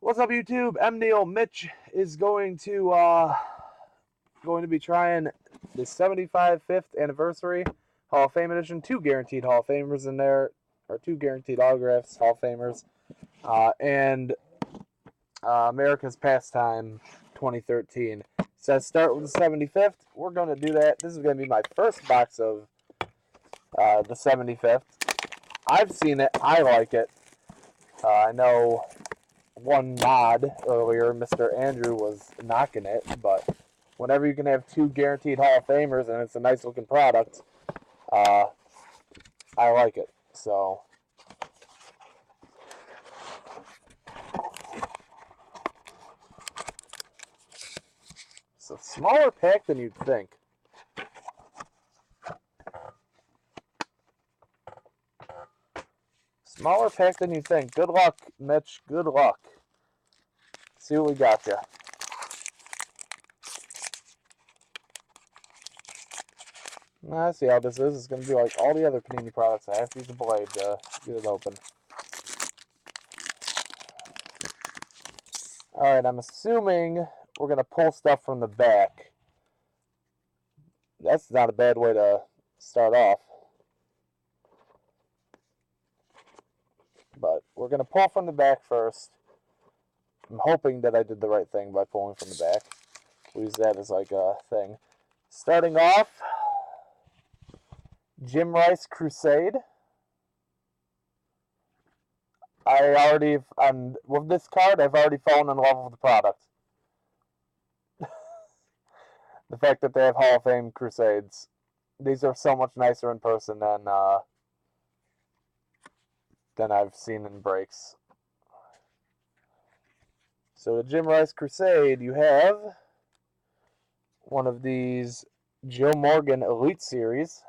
What's up, YouTube? M. Neil. Mitch is going to be trying the 75th anniversary Hall of Fame edition. 2 guaranteed Hall of Famers in there, or 2 guaranteed autographs, Hall of Famers, and America's Pastime 2013. So let's start with the 75th. We're going to do that. This is going to be my first box of the 75th. I've seen it. I like it. I know one mod earlier, Mr. Andrew was knocking it, but whenever you can have 2 guaranteed Hall of Famers and it's a nice looking product, I like it. So it's a smaller pack than you'd think. Smaller pack than you think. Good luck, Mitch. Good luck. See what we got you. I see how this is. It's going to be like all the other Panini products. I have to use a blade to get it open. Alright, I'm assuming we're going to pull stuff from the back. That's not a bad way to start off. But we're going to pull from the back first. I'm hoping that I did the right thing by pulling from the back. We'll use that as like a thing. Starting off, Jim Rice Crusade. With this card, I've already fallen in love with the product. The fact that they have Hall of Fame Crusades. These are so much nicer in person than I've seen in breaks. So the Jim Rice Crusade, you have one of these Joe Morgan Elite Series.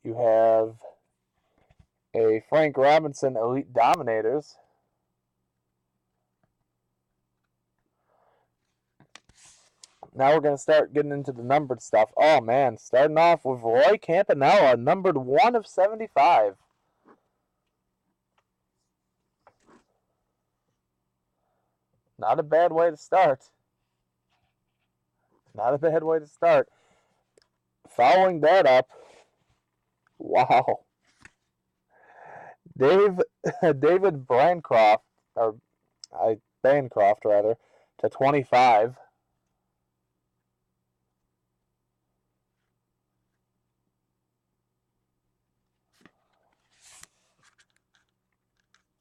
You have a Frank Robinson Elite Dominators. Now we're going to start getting into the numbered stuff. Oh, man. Starting off with Roy Campanella, numbered 1 of 75. Not a bad way to start. Not a bad way to start. Following that up, wow. David Bancroft, rather, to 25.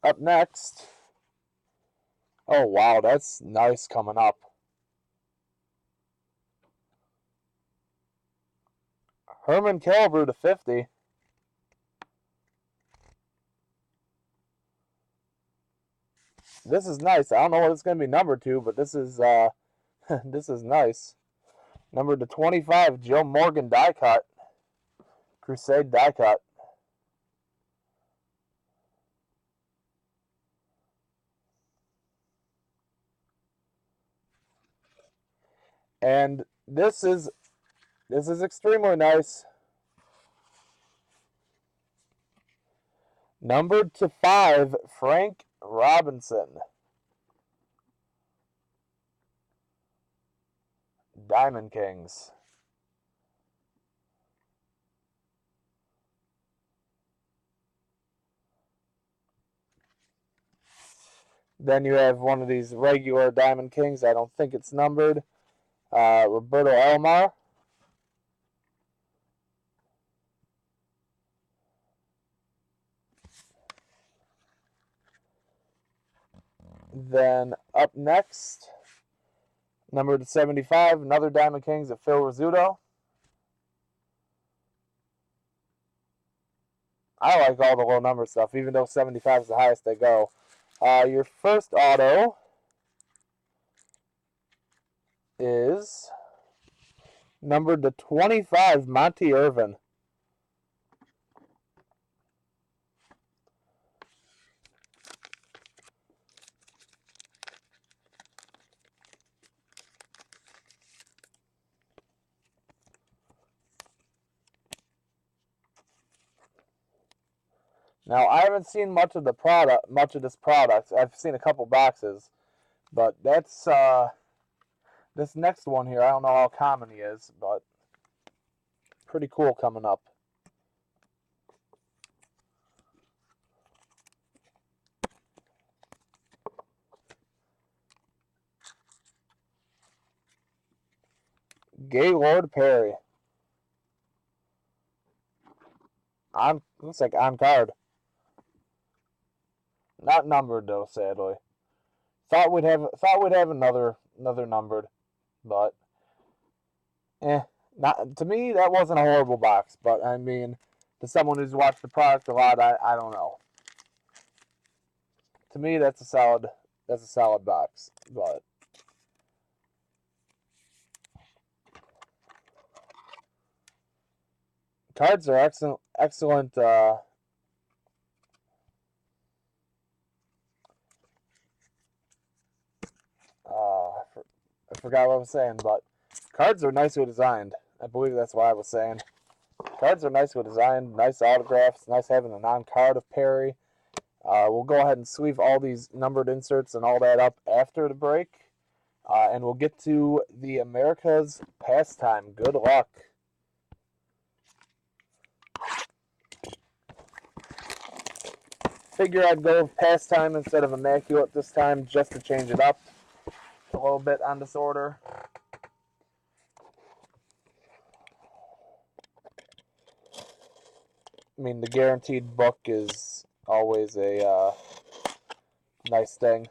Up next, oh wow, that's nice coming up. Herman Killebrew to 50. This is nice. I don't know what it's going to be numbered to, but this is this is nice. Numbered to 25, Joe Morgan die cut. Crusade die cut. And this is extremely nice. Numbered to 5, Frank Robinson. Diamond Kings. Then you have one of these regular Diamond Kings. I don't think it's numbered. Roberto Alomar. Then up next, number 75, another Diamond Kings of Phil Rizzuto. I like all the low number stuff, even though 75 is the highest they go. Your first auto is numbered to 25, Monty Irvin. Now I haven't seen much of this product. I've seen a couple boxes, but that's this next one here. I don't know how common he is, but pretty cool coming up. Gaylord Perry. Looks like on card. Not numbered though, sadly. Thought we'd have another numbered, but not to me. That wasn't a horrible box, but I mean, to someone who's watched the product a lot, I don't know. To me, that's a solid box, but cards are excellent. I forgot what I was saying, but cards are nicely designed. I believe that's what I was saying. Cards are nicely designed, nice autographs, nice having a non-card of Perry. We'll go ahead and sleeve all these numbered inserts and all that up after the break, and we'll get to the America's Pastime. Good luck. Figure I'd go with Pastime instead of Immaculate this time, just to change it up a little bit on this order. I mean, the guaranteed book is always a nice thing.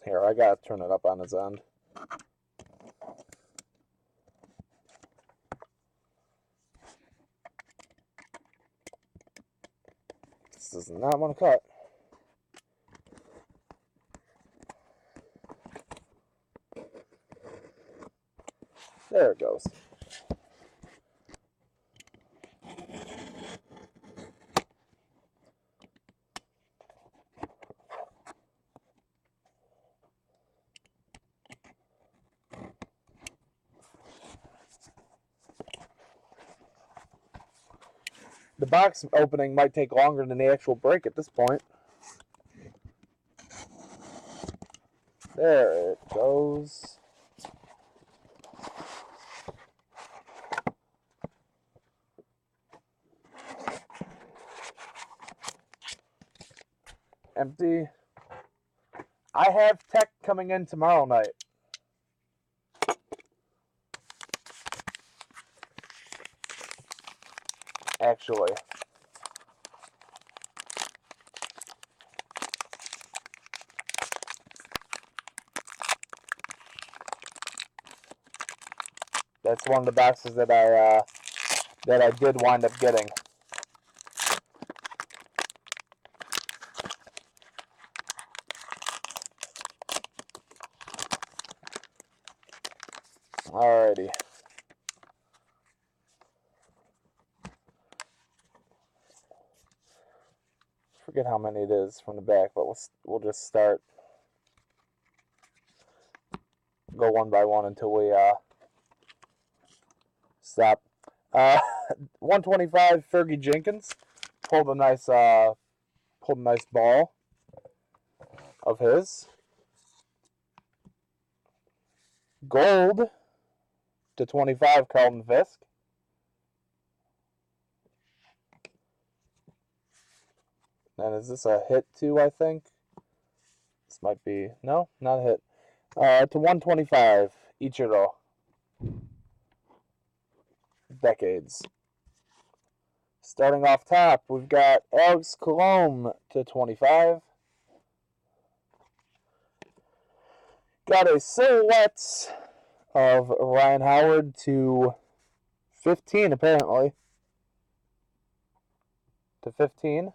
Here, I gotta turn it up on his end. This does not want to cut. There it goes. The box opening might take longer than the actual break at this point. There it goes. Empty. I have tech coming in tomorrow night. Actually. That's one of the boxes that I did wind up getting. Alrighty. Forget how many it is from the back, but we'll just start. Go one by one until we stop. 125 Fergie Jenkins pulled a nice ball of his. Gold to 25 Carlton Fisk. And is this a hit too, I think? This might be, no, not a hit. To 125 Ichiro. Decades. Starting off top, we've got Alex Colomb to 25. Got a silhouette of Ryan Howard to 15, apparently. To 15.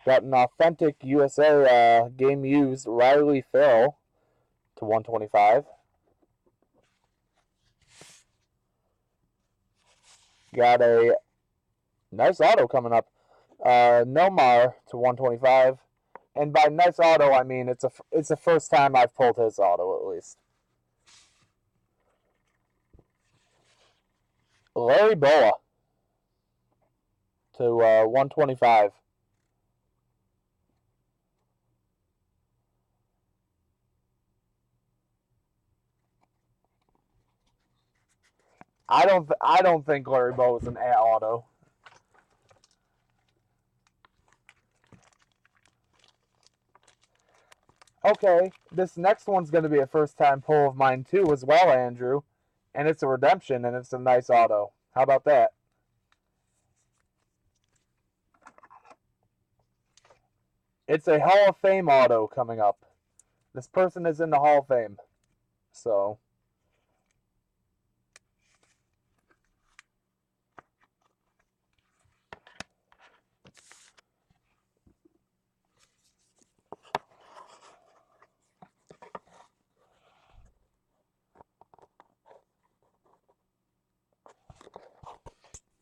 Got an authentic USA game used Riley Farrell to 125. Got a nice auto coming up. Nomar to 125. And by nice auto, I mean it's the first time I've pulled his auto at least. Larry Boa to 125. I don't think Larry Boa is an A auto. Okay, this next one's going to be a first time pull of mine too as well, Andrew. And it's a redemption and it's a nice auto. How about that? It's a Hall of Fame auto coming up. This person is in the Hall of Fame. So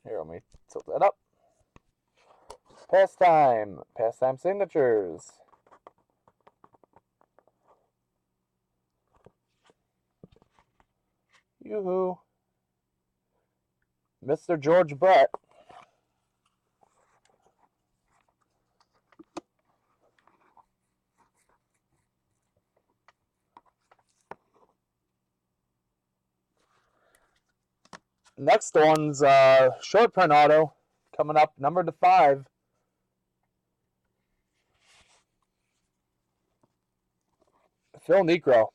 here, let me tilt that up. Pastime. Pastime signatures. Yoo-hoo. Mr. George Brett. Next one's short print auto coming up, number to 5. Phil Niekro.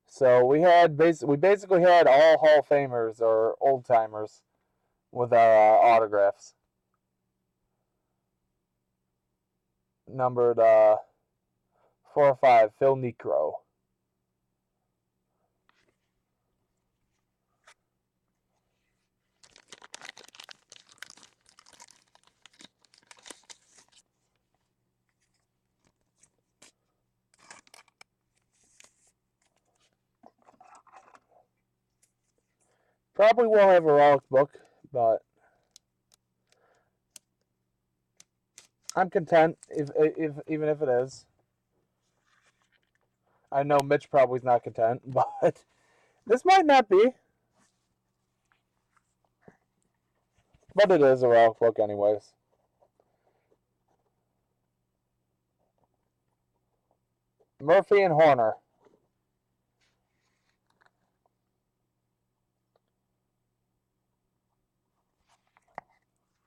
So we basically had all Hall of Famers or old timers with our autographs. Numbered 4 or 5, Phil Niekro. Probably will have a relic book, but I'm content even if it is. I know Mitch probably's not content, but this might not be. But it is a relic book anyways. Murphy and Horner.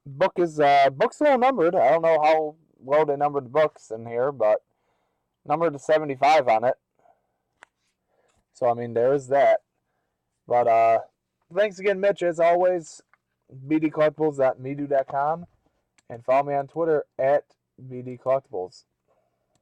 Book's a little numbered. I don't know how well they numbered the books in here, but numbered to 75 on it. So I mean there is that. But thanks again, Mitch, as always. bdcollectibles.medu.com and follow me on Twitter at bdcollectibles.